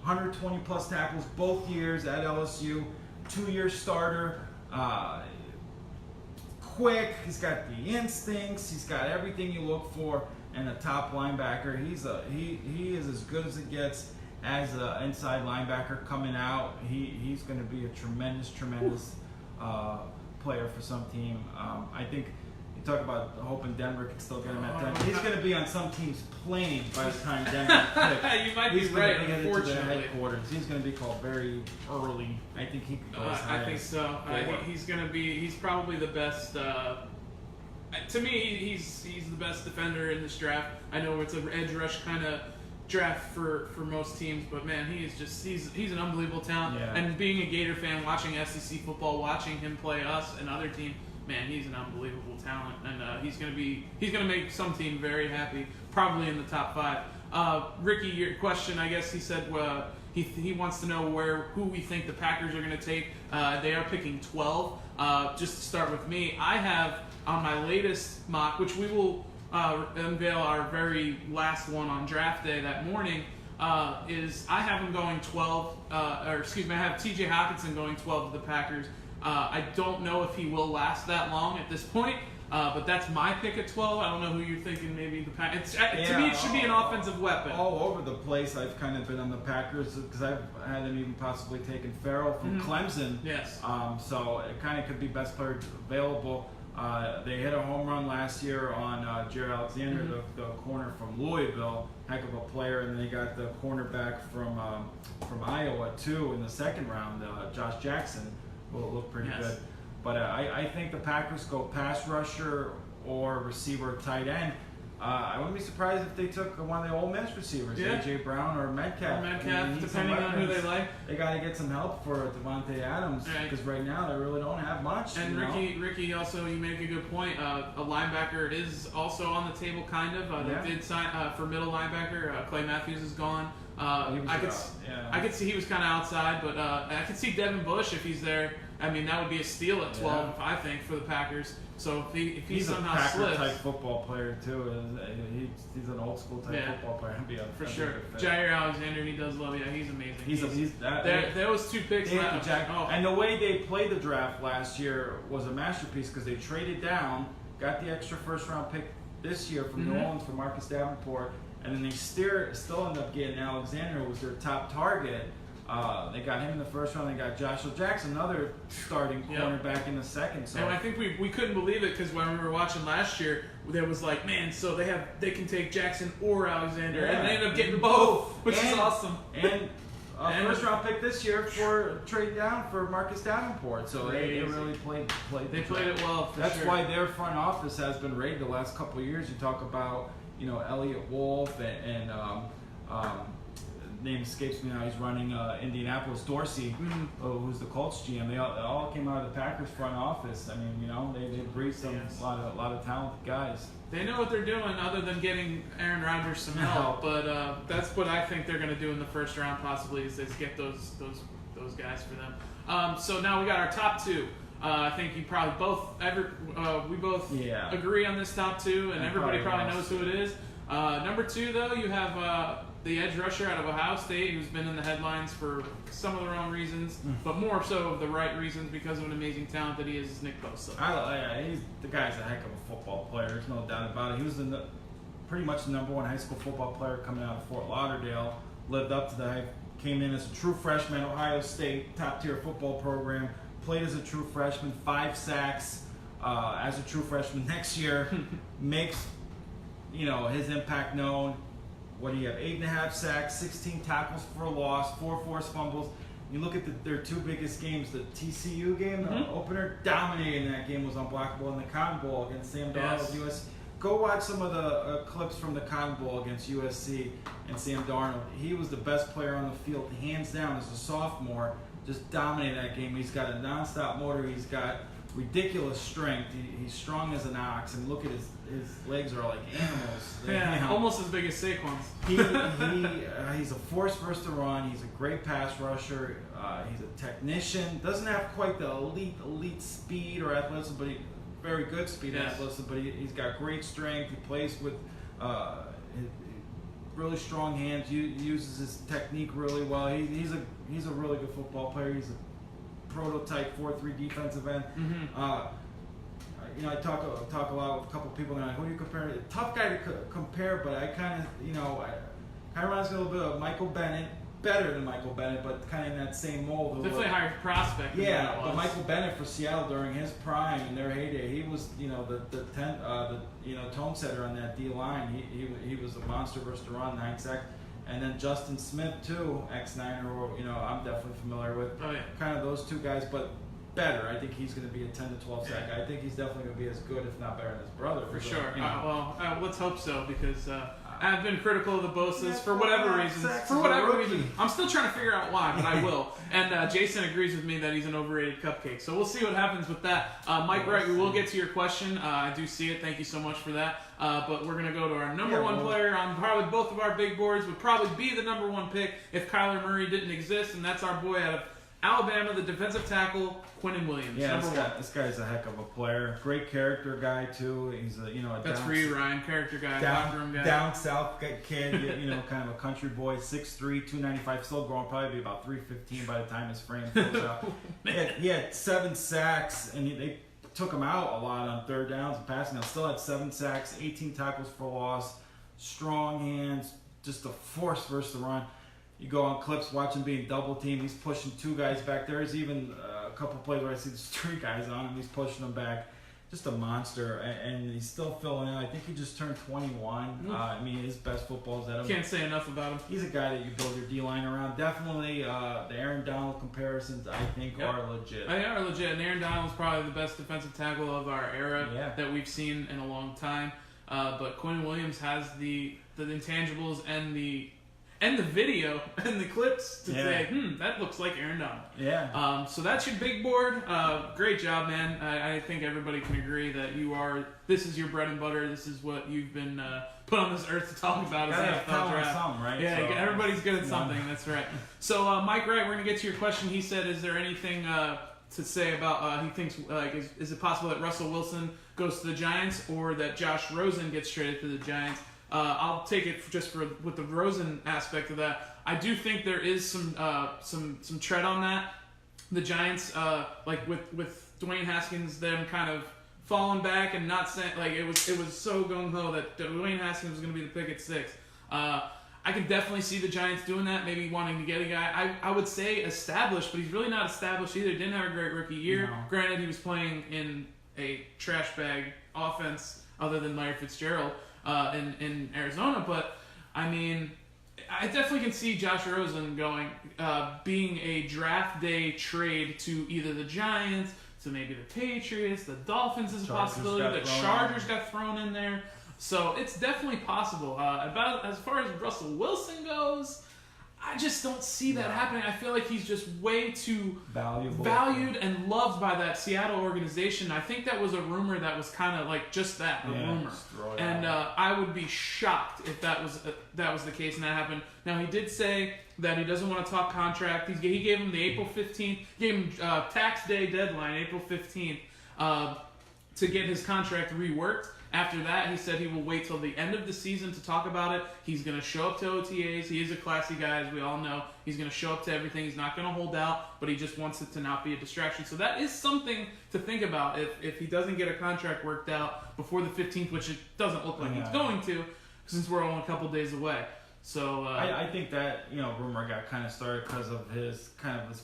120 plus tackles both years at LSU. 2-year starter, quick. He's got the instincts. He's got everything you look for in a top linebacker. He is as good as it gets as an inside linebacker coming out. He's going to be a tremendous player for some team. I think you talk about hoping Denver can still get him at 10. He's going to be on some team's plane by the time Denver picks. You might be right, unfortunately. To the headquarters. He's going to be called very early. I think he could go as high. I think so. He's probably the best. To me, he's the best defender in this draft. I know it's an edge rush kind of draft for most teams, but man, he's an unbelievable talent. Yeah. And being a Gator fan, watching SEC football, watching him play us and other teams, man, he's an unbelievable talent, and he's gonna make some team very happy, probably in the top 5. Ricky, your question, I guess he said he wants to know who we think the Packers are gonna take. They are picking 12. Just to start with me, I have on my latest mock, which we will unveil our very last one on draft day that morning. Is I have him going 12, I have T.J. Hockenson going 12 to the Packers. I don't know if he will last that long at this point, but that's my pick at 12. I don't know who you're thinking. Maybe the Packers. To me, it should be an offensive weapon. All over the place, I've kind of been on the Packers because I've had them even possibly taken Farrell from Clemson. Yes. So it kind of could be best player available. They hit a home run last year on Jared Alexander, the corner from Louisville, heck of a player, and they got the cornerback from Iowa too in the second round, Josh Jackson. Will look pretty good. But I think the Packers go pass rusher or receiver, tight end. I wouldn't be surprised if they took one of the Ole Miss receivers, A.J. Brown or Metcalf. Depending on who they like. They got to get some help for Devontae Adams because right now they really don't have much. And Ricky, also, you make a good point. A linebacker is also on the table, kind of. They did sign for middle linebacker. Clay Matthews is gone. I could see he was kind of outside, but I could see Devin Bush if he's there. I mean, that would be a steal at 12, I think, for the Packers. So if he somehow slips, he's a Packer-type football player too. He's an old school type football player. For sure. Jair Alexander, he does love. Yeah, he's amazing. Those 2 picks. And the way they played the draft last year was a masterpiece because they traded down, got the extra first-round pick this year from New Orleans for Marcus Davenport, and then they still end up getting Alexander, who was their top target. They got him in the first round. They got Joshua Jackson, another starting cornerback in the second. So. And I think we couldn't believe it because when we were watching last year, there was like, man, so they can take Jackson or Alexander, and they ended up getting both, which is awesome. And first round pick this year for trade down for Marcus Davenport. So they really played. They played it well. That's why their front office has been rated the last couple of years. You talk about Elliott Wolf and name escapes me now. He's running Indianapolis. Dorsey, who's the Colts GM. They all came out of the Packers front office. I mean, they breed some a lot of talented guys. They know what they're doing, other than getting Aaron Rodgers some help. But that's what I think they're going to do in the first round, possibly, is get those guys for them. So now we got our top two. I think you probably we both agree on this top two, and everybody probably knows who it is. Number two, though, you have the edge rusher out of Ohio State, who's been in the headlines for some of the wrong reasons, but more so of the right reasons because of an amazing talent that he is Nick Bosa. The guy's a heck of a football player. There's no doubt about it. He was pretty much the number one high school football player coming out of Fort Lauderdale. Lived up to the hype. Came in as a true freshman, Ohio State, top-tier football program. Played as a true freshman, 5 sacks as a true freshman. Next year, makes his impact known. What do you have? 8.5 sacks, 16 tackles for a loss, 4 forced fumbles. You look at their two biggest games. The TCU game, the opener, dominating that game, was unblockable. And the Cotton Bowl against Sam Darnold, USC. Go watch some of the clips from the Cotton Bowl against USC and Sam Darnold. He was the best player on the field, hands down, as a sophomore. Just dominated that game. He's got a nonstop motor. He's got ridiculous strength. He's strong as an ox. And look at his legs are like animals. Almost as big as Saquon's. He's a force versus the run. He's a great pass rusher. He's a technician. Doesn't have quite the elite speed or athleticism, but very good speed and athleticism. But he's got great strength. He plays with really strong hands. Uses his technique really well. He's a really good football player. He's a prototype 4-3 defensive end. I talk a lot with a couple of people, and I'm like, who do you compare? Tough guy to compare, but I kind of reminds me a little bit of Michael Bennett. Better than Michael Bennett, but kind of in that same mold. Definitely a higher prospect. Yeah, but Michael Bennett for Seattle during his prime and their heyday, he was the tone setter on that D line. He was a monster versus the run, 9 sacks. And then Justin Smith too, ex-Niner, I'm definitely familiar with. Oh, yeah. Kind of those two guys, but better. I think he's going to be a 10 to 12 sack guy. I think he's definitely going to be as good, if not better, than his brother. For sure. Let's hope so, because I've been critical of the Bosas for whatever reasons. I'm still trying to figure out why, but I will. And Jason agrees with me that he's an overrated cupcake. So we'll see what happens with that. Mike Wright, we will get to your question. I do see it. Thank you so much for that. But we're going to go to our number one player on probably both of our big boards. Would probably be the number one pick if Kyler Murray didn't exist, and that's our boy out of Alabama, the defensive tackle, Quinnen Williams. Yeah, this guy's a heck of a player. Great character guy too. He's a that's for you, Ryan. Character guy, locker room guy. Down south kid. Kind of a country boy. 6'3", 295. Still growing. Probably be about 315 by the time his frame fills out. He had 7 sacks, and they took him out a lot on third downs and passing. Now still had 7 sacks, 18 tackles for loss. Strong hands. Just a force versus the run. You go on clips, watch him being double teamed. He's pushing 2 guys back. There's even a couple plays where I see there's 3 guys on him. He's pushing them back. Just a monster, and he's still filling in. I think he just turned 21. His best football is at him. Can't say enough about him. He's a guy that you build your D-line around. Definitely the Aaron Donald comparisons, I think, are legit. They are legit, and Aaron Donald is probably the best defensive tackle of our era that we've seen in a long time. But Quinnen Williams has the intangibles and the video and the clips to say, that looks like Aaron Donald. Yeah. So that's your big board. Great job, man. I think everybody can agree that this is your bread and butter. This is what you've been put on this earth to talk about. Right? Yeah, so, everybody's good at something. That's right. So, Mike Wright, we're going to get to your question. He said, is there anything to say about, he thinks, is it possible that Russell Wilson goes to the Giants or that Josh Rosen gets traded to the Giants? I'll take it with the Rosen aspect of that. I do think there is some tread on that. The Giants, with Dwayne Haskins, them kind of falling back and not saying it was so gung ho that Dwayne Haskins was going to be the pick at 6. I can definitely see the Giants doing that, maybe wanting to get a guy. I would say established, but he's really not established either. Didn't have a great rookie year. No. Granted, he was playing in a trash bag offense other than Larry Fitzgerald. In Arizona, but I definitely can see Josh Rosen being a draft day trade to either the Giants, to maybe the Patriots, the Dolphins is a possibility. The Chargers got thrown in there, so it's definitely possible. About as far as Russell Wilson goes, I just don't see that happening. I feel like he's just way too valued and loved by that Seattle organization. I think that was a rumor that was kind of like just that, a rumor. And I would be shocked if that was the case and that happened. Now, he did say that he doesn't want to talk contract. He gave him the April 15th, gave him tax day deadline, April 15th, to get his contract reworked. After that, he said he will wait till the end of the season to talk about it. He's going to show up to OTAs. He is a classy guy, as we all know. He's going to show up to everything. He's not going to hold out, but he just wants it to not be a distraction. So that is something to think about if he doesn't get a contract worked out before the 15th, which it doesn't look like he's going to, since we're only a couple days away. So I think that rumor got kind of started because of his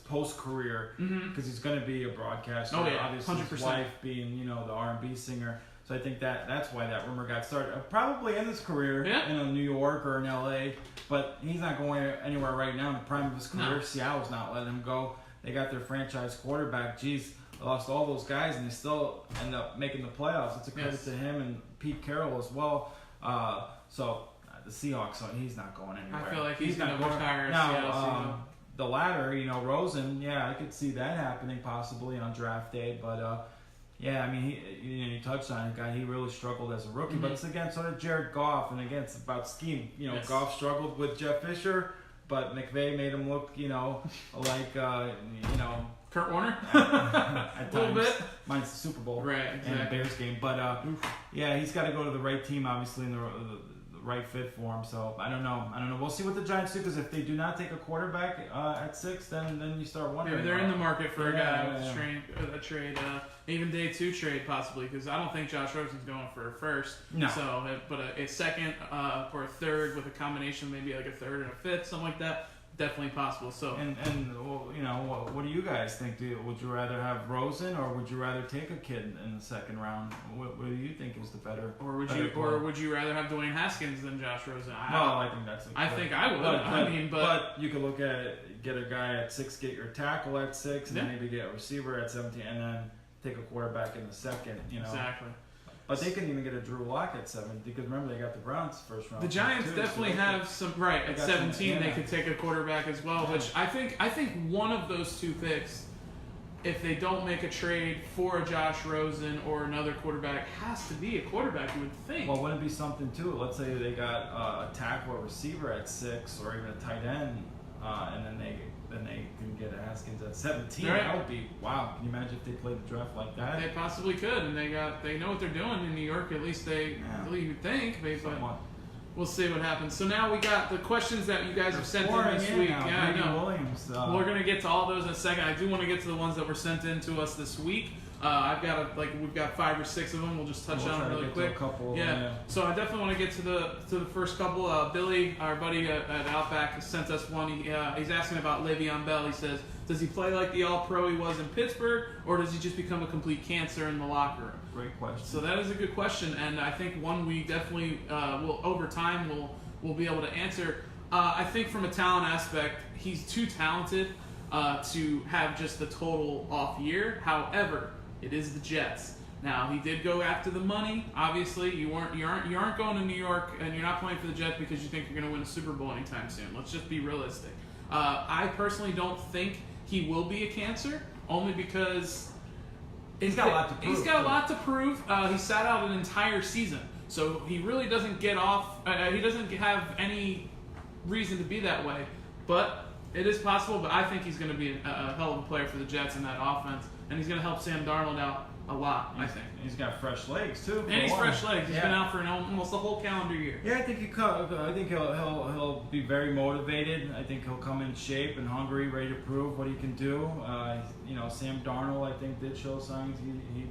post career, because he's going to be a broadcaster. Oh yeah, obviously 100%. His wife being the R&B singer. So I think that's why that rumor got started. Probably in his career in New York or in LA, but he's not going anywhere right now in the prime of his career. No. Seattle's not letting him go. They got their franchise quarterback. Geez, they lost all those guys and they still end up making the playoffs. It's a credit to him and Pete Carroll as well. So the Seahawks, he's not going anywhere. I feel like he's going to retire at Seattle. The latter, Rosen, I could see that happening possibly on draft day, but. Yeah, I mean, he touched on it, guy. He really struggled as a rookie, but it's again, so did Jared Goff, and again, it's about scheme. Goff struggled with Jeff Fisher, but McVay made him look, like, Kurt Warner? At a little bit. Mine's the Super Bowl. Right, exactly. And the Bears game. But, he's got to go to the right team, obviously, and the right fit for him. So, I don't know. We'll see what the Giants do, because if they do not take a quarterback at 6, then you start wondering. Maybe they're in the market for a guy with a trade, even day 2 trade possibly, because I don't think Josh Rosen's going for a first. No. So, but a second or a third with a combination, maybe like a third and a fifth, something like that. Definitely possible. So what do you guys think? Would you rather have Rosen, or would you rather take a kid in the second round? What do you think is the better? Or would you rather have Dwayne Haskins than Josh Rosen? I think that's. I think I would. But you could look at it, get a guy at 6, get your tackle at 6, and then maybe get a receiver at 17, and then take a quarterback in the second. Exactly. But they can even get a Drew Lock at 7, because remember they got the Browns first round. The Giants definitely have some at 17. They could take a quarterback as well, which I think one of those 2 picks, if they don't make a trade for a Josh Rosen or another quarterback, has to be a quarterback. You would think. Well, wouldn't it be something too? Let's say they got a tackle or receiver at 6, or even a tight end, and then they can get a Haskins at 17. Right. That would be wow. Can you imagine if they played the draft like that? They possibly could, and they know what they're doing in New York. At least you would think. But we'll see what happens. So now we got the questions that you guys have sent in this week. I know. Williams, we're gonna get to all those in a second. I do want to get to the ones that were sent in to us this week. We've got 5 or 6 of them. We'll just touch on them really quick. So I definitely want to get to the first couple. Billy, our buddy at Outback, has sent us one. He's asking about Le'Veon Bell. He says, does he play like the All-Pro he was in Pittsburgh, or does he just become a complete cancer in the locker room? Great question. So that is a good question, and I think one we definitely will over time we'll be able to answer. I think from a talent aspect, he's too talented to have just the total off year. However, it is the Jets. Now, he did go after the money. Obviously, you aren't going to New York, and you're not playing for the Jets because you think you're going to win a Super Bowl anytime soon. Let's just be realistic. I personally don't think he will be a cancer, only because he's got a lot to prove. He's got a lot to prove. He sat out an entire season, so he really doesn't get off. He doesn't have any reason to be that way, but it is possible. But I think he's going to be a hell of a player for the Jets in that offense. And he's going to help Sam Darnold out a lot, I think. He's got fresh legs, too. And he's fresh legs. He's been out for almost the whole calendar year. Yeah, I think he'll be very motivated. I think he'll come in shape and hungry, ready to prove what he can do. Sam Darnold, I think, did show signs.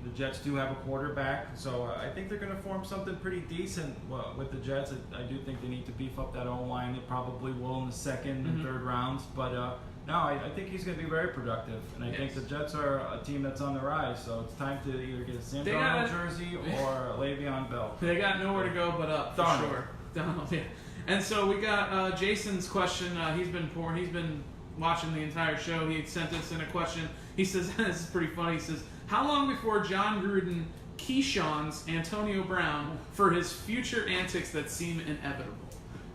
The Jets do have a quarterback, so I think they're going to form something pretty decent with the Jets. I do think they need to beef up that O-line. They probably will in the second and third rounds, but no, I think he's going to be very productive, and I think the Jets are a team that's on the rise, so it's time to either get a Sam Darnold jersey or a Le'Veon Bell. They got nowhere to go but up, for sure. Darnold, yeah. And so we got Jason's question. He's been watching the entire show. He sent us in a question. He says, this is pretty funny, he says, how long before John Gruden Keyshawn's Antonio Brown for his future antics that seem inevitable?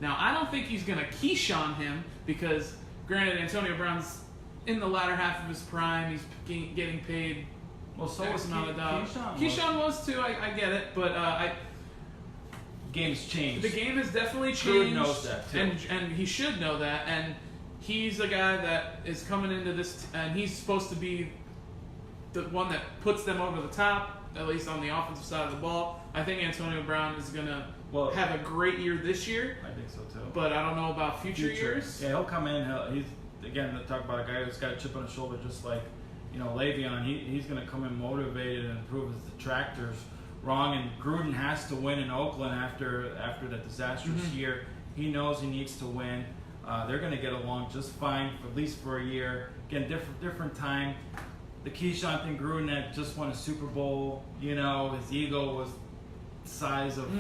Now, I don't think he's going to Keyshawn him because, granted, Antonio Brown's in the latter half of his prime. He's getting paid X amount of dollars. Keyshawn was too. I get it, but game's changed. The game has definitely changed. Gruden knows that too, and he should know that. And he's a guy that is coming into this, and he's supposed to be the one that puts them over the top, at least on the offensive side of the ball. I think Antonio Brown is gonna have a great year this year. I think so too. But I don't know about future years. Yeah, he'll come in. He's again to talk about a guy who's got a chip on his shoulder, just like Le'Veon. He's going to come in motivated and prove his detractors wrong. And Gruden has to win in Oakland after that disastrous year. He knows he needs to win. They're going to get along just fine, at least for a year. Again, different time. The Keyshawn thing, Gruden had just won a Super Bowl. His ego was the size of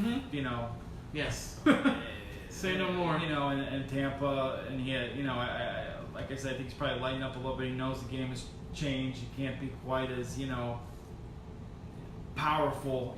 Yes. Say no more. In Tampa, and he had, like I said, I think he's probably lighting up a little bit. He knows the game has changed. He can't be quite as, powerful,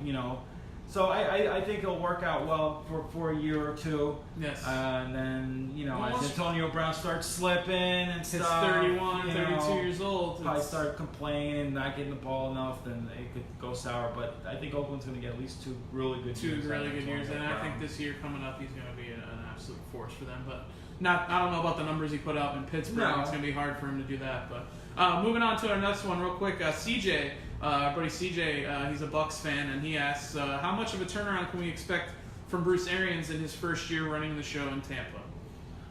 So I think it'll work out well for a year or two. Yes. And then, as Antonio Brown starts slipping and He's stuff. 31, 32 years old. Probably start complaining, not getting the ball enough, then it could go sour. But I think Oakland's going to get at least two really good years. And I think this year coming up, he's going to be an absolute force for them. But I don't know about the numbers he put up in Pittsburgh. No. It's going to be hard for him to do that. But moving on to our next one real quick. CJ, our buddy CJ, he's a Bucks fan, and he asks, how much of a turnaround can we expect from Bruce Arians in his first year running the show in Tampa?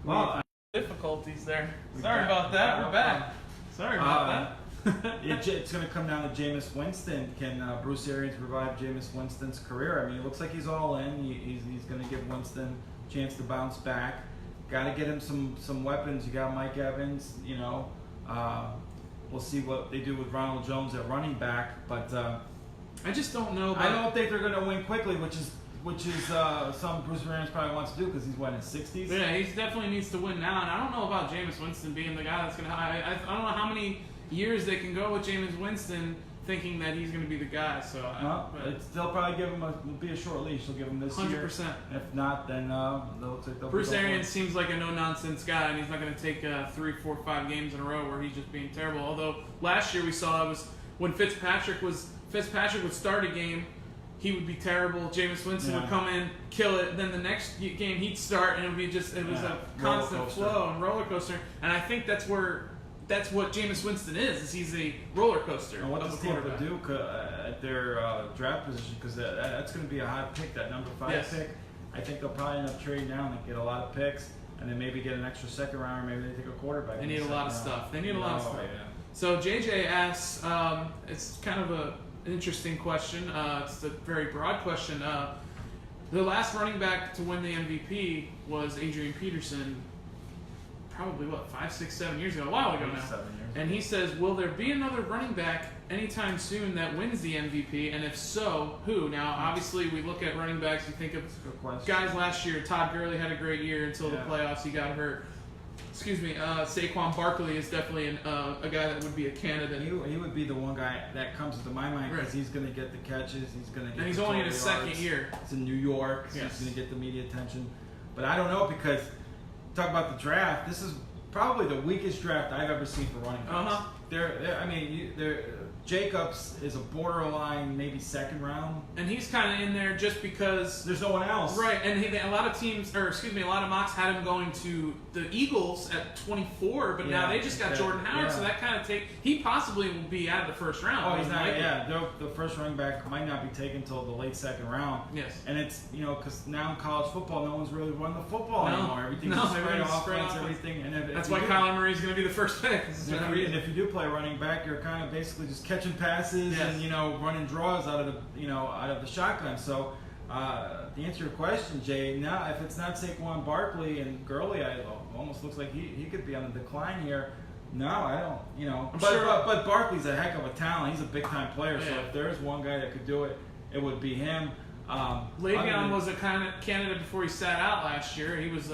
Well, difficulties there. Sorry about that. We're back. Sorry about that. It's going to come down to Jameis Winston. Can Bruce Arians revive Jameis Winston's career? I mean, it looks like he's all in. He's going to give Winston a chance to bounce back. Got to get him some weapons. You got Mike Evans. We'll see what they do with Ronald Jones at running back, but I just don't know. I don't think they're going to win quickly, which is something Bruce Arians probably wants to do because he's in his 60s. Yeah, he definitely needs to win now, and I don't know about Jameis Winston being the guy that's going to. I don't know how many years they can go with Jameis Winston thinking that he's going to be the guy. So they'll probably give him it'll be a short leash. They'll give him this 100%. Year. If not, then they'll Bruce Arians seems like a no-nonsense guy, and he's not going to take 3, 4, 5 games in a row where he's just being terrible. Although last year we saw it was when Fitzpatrick would start a game, he would be terrible. Jameis Winston would come in, kill it. Then the next game he'd start, and it was a constant flow and roller coaster. And I think that's what Jameis Winston is he's a roller coaster. And what does Tampa do at their draft position? Because that's going to be a high pick, that number 5 pick. I think they'll probably end up trading down and get a lot of picks, and then maybe get an extra second round, or maybe they take a quarterback. They need a lot of stuff. They need a lot of stuff. Yeah. So JJ asks, it's kind of an interesting question. It's a very broad question. The last running back to win the MVP was Adrian Peterson. Probably 5, 6, 7 years ago, a while ago now. 7 years. And he says, will there be another running back anytime soon that wins the MVP? And if so, who? Now, obviously, we look at running backs. You think of guys last year. Todd Gurley had a great year until the playoffs. He got hurt. Saquon Barkley is definitely a guy that would be a candidate. He would be the one guy that comes to my mind because he's going to get the catches. He's going to get. And he's only in his second year. It's in New York. So he's going to get the media attention. But I don't know because. Talk about the draft. This is probably the weakest draft I've ever seen for running backs. Jacobs is a borderline, maybe second round, and he's kind of in there just because there's no one else, right? And a lot of mocks had him going to the Eagles at 24, but now they just got Jordan Howard, so that kind of he possibly will be out of the first round. Oh, he's not. The first running back might not be taken until the late second round. Yes, and it's because now in college football, no one's really running the football anymore. Everything's spread offense, everything, and that's why Kyler Murray's going to be the first pick. And if you do play running back, you're kind of basically just catching passes and running draws out of the shotgun. So to answer your question, Jay, now if it's not Saquon Barkley and Gurley, it almost looks like he could be on the decline here. No, I don't. But Barkley's a heck of a talent. He's a big time player. So if there is one guy that could do it, it would be him. Le'Veon was a kind of candidate before he sat out last year. He was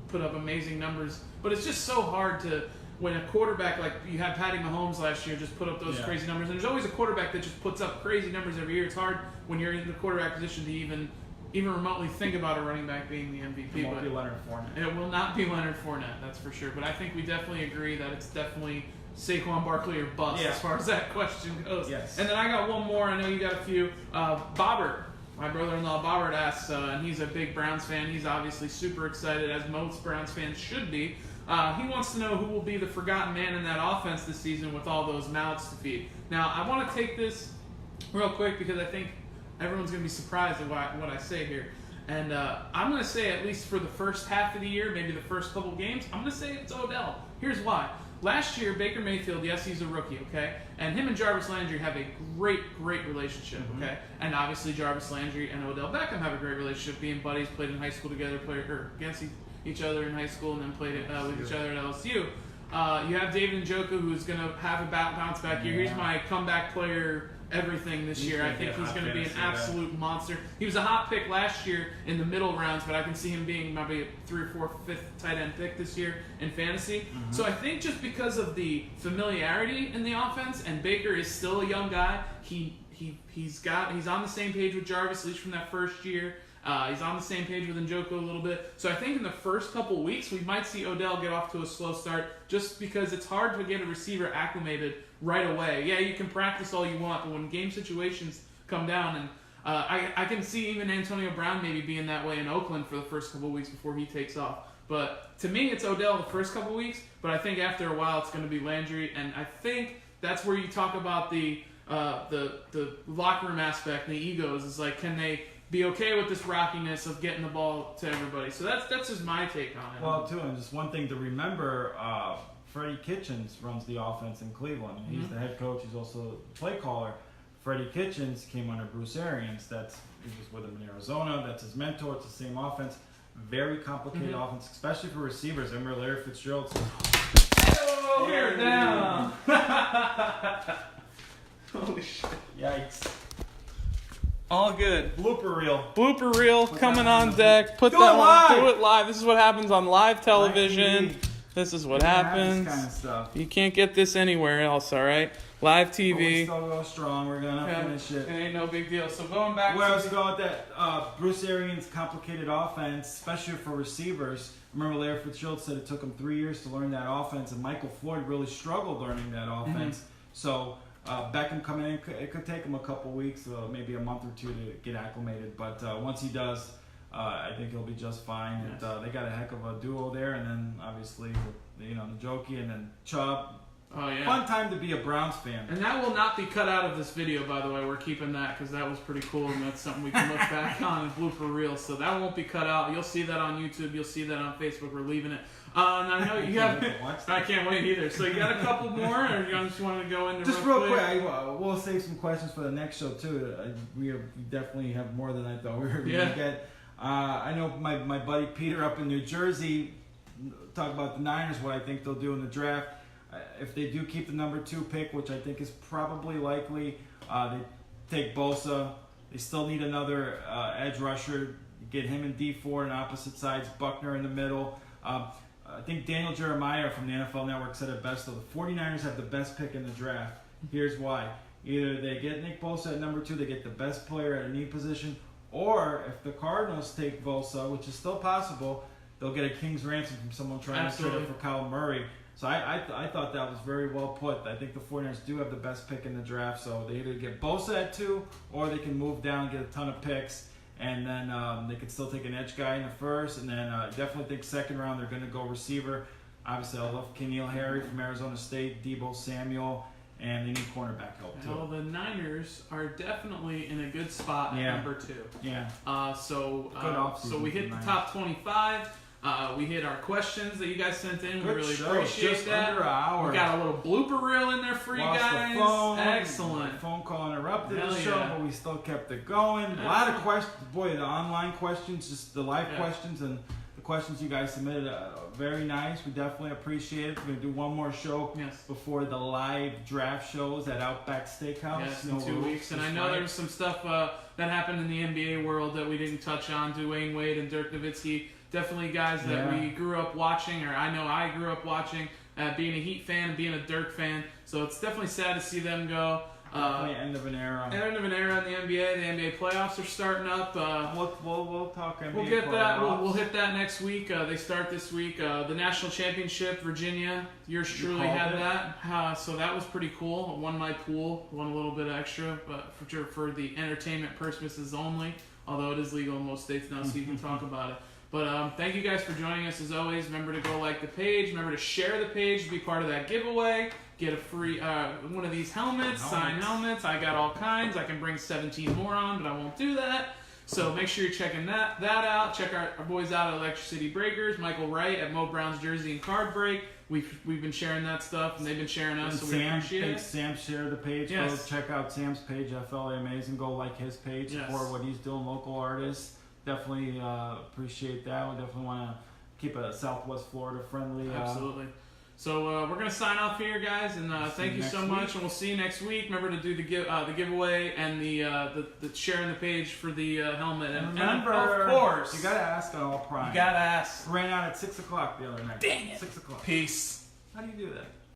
put up amazing numbers, but it's just so hard to. When a quarterback, like you had Patty Mahomes last year, just put up those crazy numbers. And there's always a quarterback that just puts up crazy numbers every year. It's hard when you're in the quarterback position to even even remotely think about a running back being the MVP. It won't be Leonard Fournette. It will not be Leonard Fournette, that's for sure. But I think we definitely agree that it's definitely Saquon Barkley or bust as far as that question goes. Yes. And then I got one more. I know you got a few. Bobbert, my brother-in-law Bobbert asks, and he's a big Browns fan. He's obviously super excited, as most Browns fans should be. He wants to know who will be the forgotten man in that offense this season with all those mouths to feed. Now, I want to take this real quick because I think everyone's going to be surprised at what I say here. And I'm going to say, at least for the first half of the year, maybe the first couple games, I'm going to say it's Odell. Here's why. Last year, Baker Mayfield, yes, he's a rookie, okay? And him and Jarvis Landry have a great relationship, okay? And obviously, Jarvis Landry and Odell Beckham have a great relationship, being buddies, played in high school together, played against each other in high school, and then played with each other at LSU. You have David Njoku, who's going to have a bounce back year. He's my comeback player everything this year. I think he's going to be an absolute monster. He was a hot pick last year in the middle rounds, but I can see him being maybe a 3rd, 4th, 5th tight end pick this year in fantasy. So I think just because of the familiarity in the offense, and Baker is still a young guy, he's on the same page with Jarvis, at least from that first year. He's on the same page with Njoku a little bit. So I think in the first couple weeks, we might see Odell get off to a slow start just because it's hard to get a receiver acclimated right away. Yeah, you can practice all you want, but when game situations come down, and I can see even Antonio Brown maybe being that way in Oakland for the first couple weeks before he takes off. But to me, it's Odell the first couple weeks, but I think after a while it's going to be Landry, and I think that's where you talk about the locker room aspect, and the egos. Is like, can they be okay with this rockiness of getting the ball to everybody? So that's just my take on it. Well, too, and just one thing to remember, Freddie Kitchens runs the offense in Cleveland. He's the head coach. He's also the play caller. Freddie Kitchens came under Bruce Arians. He was with him in Arizona. That's his mentor. It's the same offense. Very complicated offense, especially for receivers. I remember Larry Fitzgerald said, "Oh, we're down." Holy shit! Yikes! All good. Blooper reel. Blooper reel coming on deck. Do it live. This is what happens on live television. Live this is what happens. This kind of stuff. You can't get this anywhere else, all right? Live TV. But we still go strong. We're going to finish it. It ain't no big deal. So going back where I was going with that, Bruce Arians' complicated offense, especially for receivers. Remember Larry Fitzgerald said it took him 3 years to learn that offense, and Michael Floyd really struggled learning that offense. So Beckham coming in, it could take him a couple weeks, maybe a month or two to get acclimated. But once he does, I think he'll be just fine. Yes. And, they got a heck of a duo there, and then obviously, Njoku and then Chubb. Oh, yeah. Fun time to be a Browns fan. And that will not be cut out of this video, by the way. We're keeping that because that was pretty cool, and that's something we can look back on in blooper reels. So that won't be cut out. You'll see that on YouTube. You'll see that on Facebook. We're leaving it. And I know you have. I can't wait either. So you got a couple more, or you just want to go into just real quick? We'll save some questions for the next show too. We definitely have more than I thought we were going to get. I know my buddy Peter up in New Jersey talk about the Niners. What I think they'll do in the draft. If they do keep the number 2 pick, which I think is probably likely, they take Bosa. They still need another edge rusher. Get him and D4 on opposite sides, Buckner in the middle. I think Daniel Jeremiah from the NFL Network said it best, though. The 49ers have the best pick in the draft. Here's why. Either they get Nick Bosa at number 2, they get the best player at a knee position, or if the Cardinals take Bosa, which is still possible, they'll get a king's ransom from someone trying to trade it for Kyle Murray. So I thought that was very well put. I think the 49ers do have the best pick in the draft, so they either get Bosa at 2, or they can move down and get a ton of picks, and then they could still take an edge guy in the first, and then definitely think second round they're going to go receiver. Obviously, I love Keneal Harry from Arizona State, Deebo Samuel, and they need cornerback help too. Well, the Niners are definitely in a good spot at number 2. Yeah. So we hit the Niners. top 25. We hit our questions that you guys sent in. Good We really show. appreciate Just that. under an hour. We got a little blooper reel in there for Lost you guys. the phone. Excellent. The phone call interrupted Hell the show, yeah. but we still kept it going. A lot of questions. Boy, the online questions, just the live questions, and the questions you guys submitted, very nice. We definitely appreciate it. We're going to do one more show before the live draft shows at Outback Steakhouse. Yes, in 2 weeks. And I know there was some stuff that happened in the NBA world that we didn't touch on. Dwayne Wade and Dirk Nowitzki. Definitely guys that we grew up watching, or I know I grew up watching, being a Heat fan and being a Dirk fan. So it's definitely sad to see them go. Definitely end of an era. End of an era in the NBA. The NBA playoffs are starting up. We'll talk NBA. We'll get that. playoffs. We'll hit that next week. They start this week. The national championship, Virginia. Yours truly called had it? that. So that was pretty cool. I won my pool. Won a little bit extra, but for the entertainment purposes only. Although it is legal in most states now, so you can talk about it. But thank you guys for joining us as always. Remember to go like the page. Remember to share the page to be part of that giveaway. Get a free one of these helmets, signed helmets. I got all kinds. I can bring 17 more on, but I won't do that. So make sure you're checking that out. Check our boys out at Electric City Breakers. Michael Wright at Mo Brown's Jersey and Card Break. We've been sharing that stuff, and they've been sharing us, so we appreciate it. Sam shared the page. Yes. Go check out Sam's page, FLA Amazing. Go like his page, support what he's doing, local artists. Definitely appreciate that. We definitely want to keep a Southwest Florida friendly. Absolutely. So we're gonna sign off here, guys, and thank you so much, and we'll see you next week. Remember to do the giveaway and the sharing the page for the helmet. And remember, of course, you gotta ask on all prime. You gotta ask. Ran out at 6 o'clock the other night. Dang it. 6 o'clock. Peace. How do you do that?